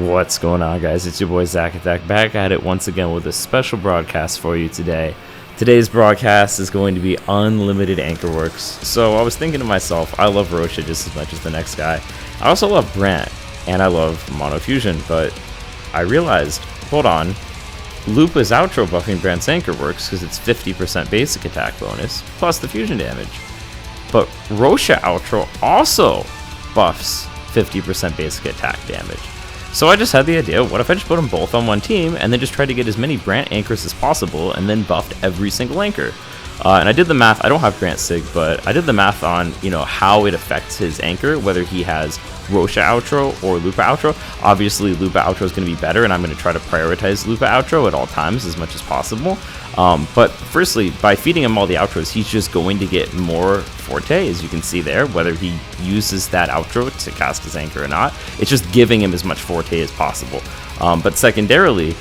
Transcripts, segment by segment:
What's going on, guys? It's your boy Zach Attack back at it once again with a special broadcast for you today. Today's broadcast is going to be unlimited anchor works. So I was thinking to myself, I love Rocha just as much as the next guy. I also love Brant and I love Mono Fusion, but I realized, hold on, Lupa's outro buffing Brant's anchor works because it's 50% basic attack bonus plus the fusion damage. But Rocha outro also buffs 50% basic attack damage. So I just had the idea, what if I just put them both on one team and then just try to get as many Brant anchors as possible and then buffed every single anchor. And I did the math. I don't have Brant Sig, but I did the math on, how it affects his anchor, whether he has Rocha outro or Lupa outro. Obviously, Lupa outro is going to be better, and I'm going to try to prioritize Lupa outro at all times as much as possible. But firstly, by feeding him all the outros, he's just going to get more Forte, as you can see there, whether he uses that outro to cast his anchor or not. It's just giving him as much Forte as possible. But secondarily,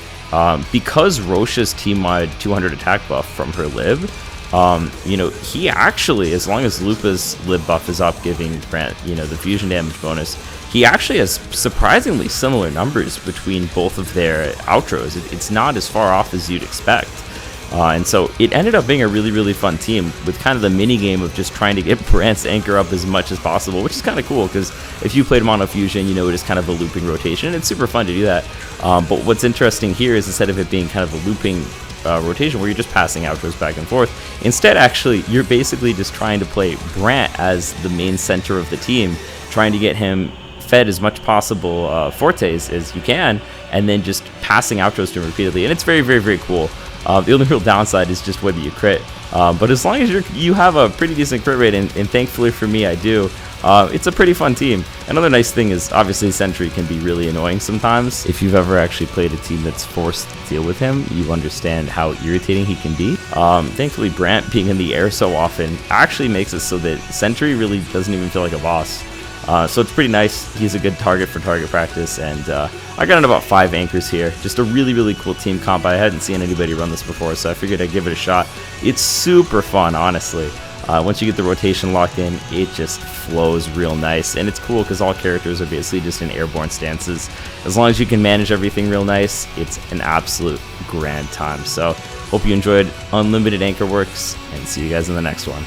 because Rocha's T-Mod 200 attack buff from her lib, he actually, as long as Lupa's lib buff is up, giving Brant, the fusion damage bonus, he actually has surprisingly similar numbers between both of their outros. It's not as far off as you'd expect. And so it ended up being a really, really fun team with kind of the mini game of just trying to get Brant's anchor up as much as possible, which is kind of cool because if you played Mono Fusion, it is kind of a looping rotation. It's super fun to do that. But what's interesting here is instead of it being kind of a looping rotation where you're just passing outros back and forth, instead actually you're basically just trying to play Brant as the main center of the team, trying to get him fed as much possible Fortes as you can, and then just passing outros to him repeatedly, and it's very, very, very cool. The only real downside is just whether you crit, but as long as you have a pretty decent crit rate, and thankfully for me I do, it's a pretty fun team. Another nice thing is obviously Sentry can be really annoying sometimes. If you've ever actually played a team that's forced to deal with him, you understand how irritating he can be. Thankfully Brant being in the air so often actually makes it so that Sentry really doesn't even feel like a boss. So it's pretty nice. He's a good target for target practice, and I got in about 5 anchors here. Just a really, really cool team comp. I hadn't seen anybody run this before, so I figured I'd give it a shot. It's super fun, honestly. Once you get the rotation locked in, it just flows real nice, and it's cool because all characters are basically just in airborne stances. As long as you can manage everything real nice, it's an absolute grand time. So hope you enjoyed Unlimited Anchor Works, and see you guys in the next one.